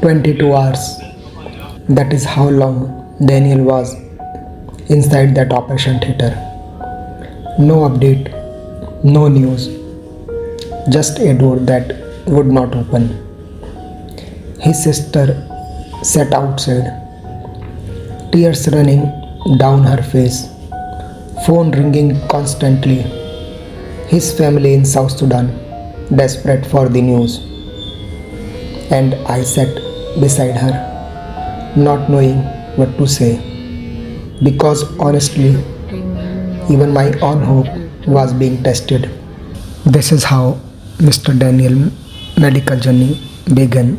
22 hours. That is how long Daniel was inside that operation theater. No update, no news, just a door that would not open. His sister sat outside, tears running down her face, phone ringing constantly. His family in South Sudan, desperate for the news. And I sat beside her, not knowing what to say. Because honestly, even my own hope was being tested. This is how Mr. Daniel medical journey began.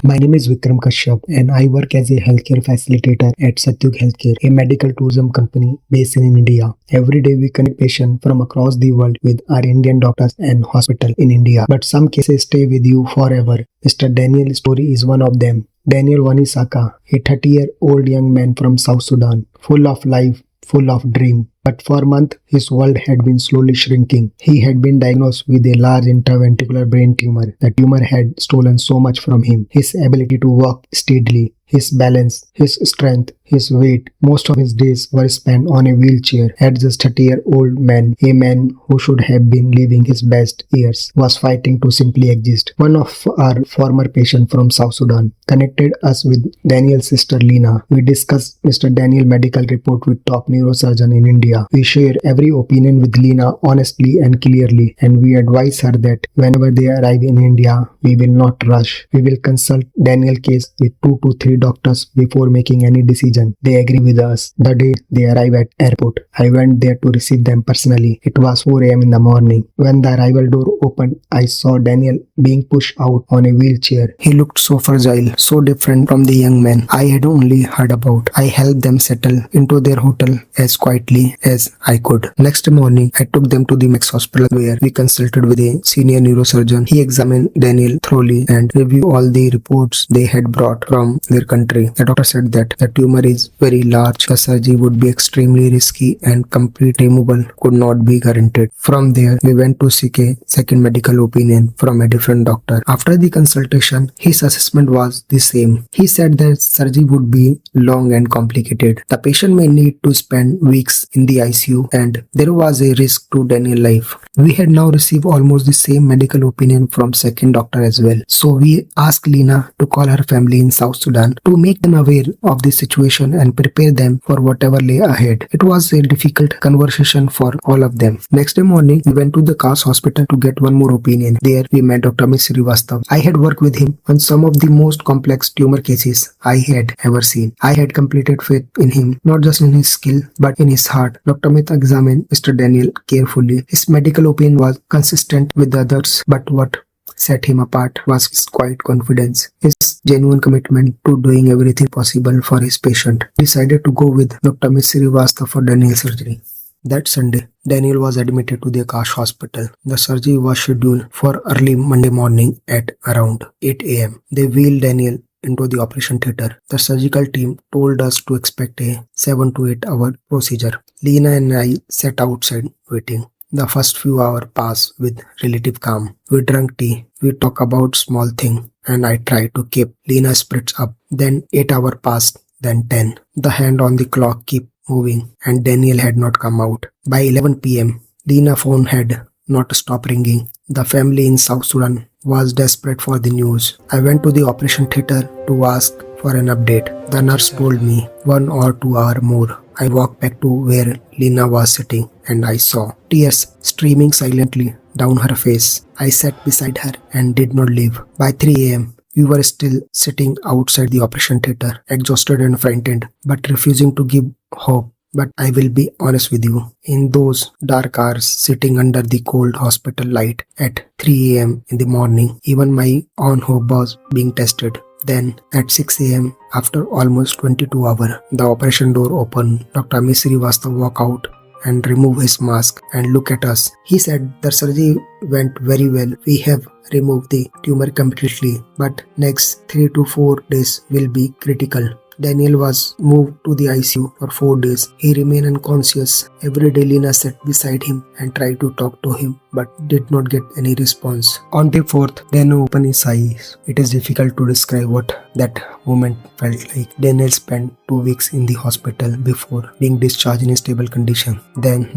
My name is Vikram Kashyap and I work as a healthcare facilitator at Satyug Healthcare, a medical tourism company based in India. Every day we connect patients from across the world with our Indian doctors and hospitals in India. But some cases stay with you forever. Mr. Daniel's story is one of them. Daniel Wani Swaka, a 30-year-old young man from South Sudan, full of life, full of dream. But for months, his world had been slowly shrinking. He had been diagnosed with a large intraventricular brain tumor. The tumor had stolen so much from him. His ability to walk steadily, his balance, his strength, his weight. Most of his days were spent on a wheelchair. At this 30-year-old man, a man who should have been living his best years, was fighting to simply exist. One of our former patients from South Sudan connected us with Daniel's sister Lina. We discussed Mr. Daniel's medical report with top neurosurgeon in India. We share every opinion with Lina honestly and clearly, and we advise her that whenever they arrive in India, we will not rush. We will consult Daniel's case with 2 to 3 doctors before making any decision. They agree with us. The day they arrive at airport, I went there to receive them personally. It was 4 a.m. in the morning. When the arrival door opened, I saw Daniel being pushed out on a wheelchair. He looked so fragile, so different from the young man I had only heard about. I helped them settle into their hotel as quietly as I could. Next morning, I took them to the Max Hospital where we consulted with a senior neurosurgeon. He examined Daniel thoroughly and reviewed all the reports they had brought from their country. The doctor said that the tumor is very large, the surgery would be extremely risky and complete removal could not be guaranteed. From there, we went to seek a second medical opinion from a different doctor. After the consultation, his assessment was the same. He said that surgery would be long and complicated. The patient may need to spend weeks in the ICU and there was a risk to Daniel's life. We had now received almost the same medical opinion from second doctor as well. So we asked Lina to call her family in South Sudan to make them aware of the situation and prepare them for whatever lay ahead. It was a difficult conversation for all of them. Next day morning, we went to the Aakash Hospital to get one more opinion. There we met Dr. Amit Srivastava. I had worked with him on some of the most complex tumor cases I had ever seen. I had completed faith in him, not just in his skill, but in his heart. Dr. Amit examined Mr. Daniel carefully. His medical opinion was consistent with the others, but what set him apart was his quiet confidence, his genuine commitment to doing everything possible for his patient. He decided to go with Dr. Amit Srivastava for Daniel's surgery. That Sunday, Daniel was admitted to the Aakash Hospital. The surgery was scheduled for early Monday morning at around 8 a.m. They wheeled Daniel into the operation theater. The surgical team told us to expect a 7 to 8 hour procedure. Lina and I sat outside waiting. The first few hours passed with relative calm. We drank tea, we talked about small things, and I tried to keep Lina's spirits up. Then 8 hours passed, then 10. The hand on the clock kept moving, and Daniel had not come out. By 11 p.m., Lina's phone had not stopped ringing. The family in South Sudan was desperate for the news. I went to the operation theater to ask for an update. The nurse told me 1 or 2 hours more. I walked back to where Lina was sitting and I saw tears streaming silently down her face. I sat beside her and did not leave. By 3 a.m., we were still sitting outside the operation theater, exhausted and frightened, but refusing to give hope. But I will be honest with you, in those dark hours sitting under the cold hospital light at 3 a.m. in the morning, even my own hope was being tested. Then at 6 a.m., after almost 22 hours, the operation door opened. Dr. Amit Srivastava walked out and removed his mask and looked at us. He said, the surgery went very well. We have removed the tumor completely, but next 3 to 4 days will be critical. Daniel was moved to the ICU for 4 days. He remained unconscious. Every day Lina sat beside him and tried to talk to him but did not get any response. On the 4th, Daniel opened his eyes. It is difficult to describe what that moment felt like. Daniel spent 2 weeks in the hospital before being discharged in a stable condition. Then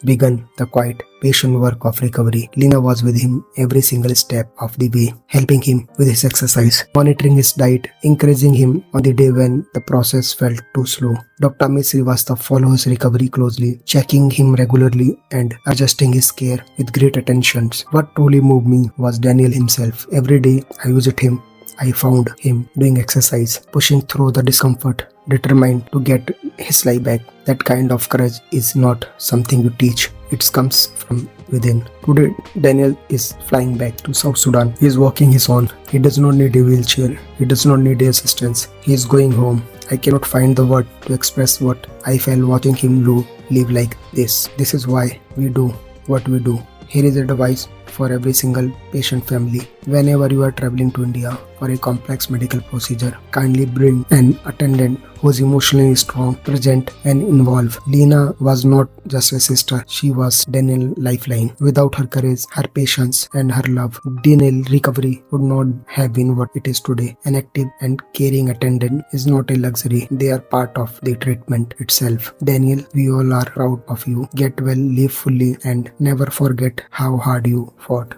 began the quiet, patient work of recovery. Lina was with him every single step of the way, helping him with his exercise, monitoring his diet, encouraging him on the day when the process felt too slow. Dr. Amit Srivastava followed his recovery closely, checking him regularly and adjusting his care with great attention. What truly moved me was Daniel himself. Every day I visited him, I found him doing exercise, pushing through the discomfort, determined to get his life back. That kind of courage is not something you teach. It comes from within. Today, Daniel is flying back to South Sudan. He is walking his own. He does not need a wheelchair. He does not need assistance. He is going home. I cannot find the word to express what I felt watching him live like this. This is why we do what we do. Here is advice for every single patient family. Whenever you are traveling to India for a complex medical procedure, kindly bring an attendant who is emotionally strong, present and involved. Lina was not just a sister, she was Daniel's lifeline. Without her courage, her patience and her love, Daniel's recovery would not have been what it is today. An active and caring attendant is not a luxury, they are part of the treatment itself. Daniel, we all are proud of you. Get well, live fully and never forget how hard you fought.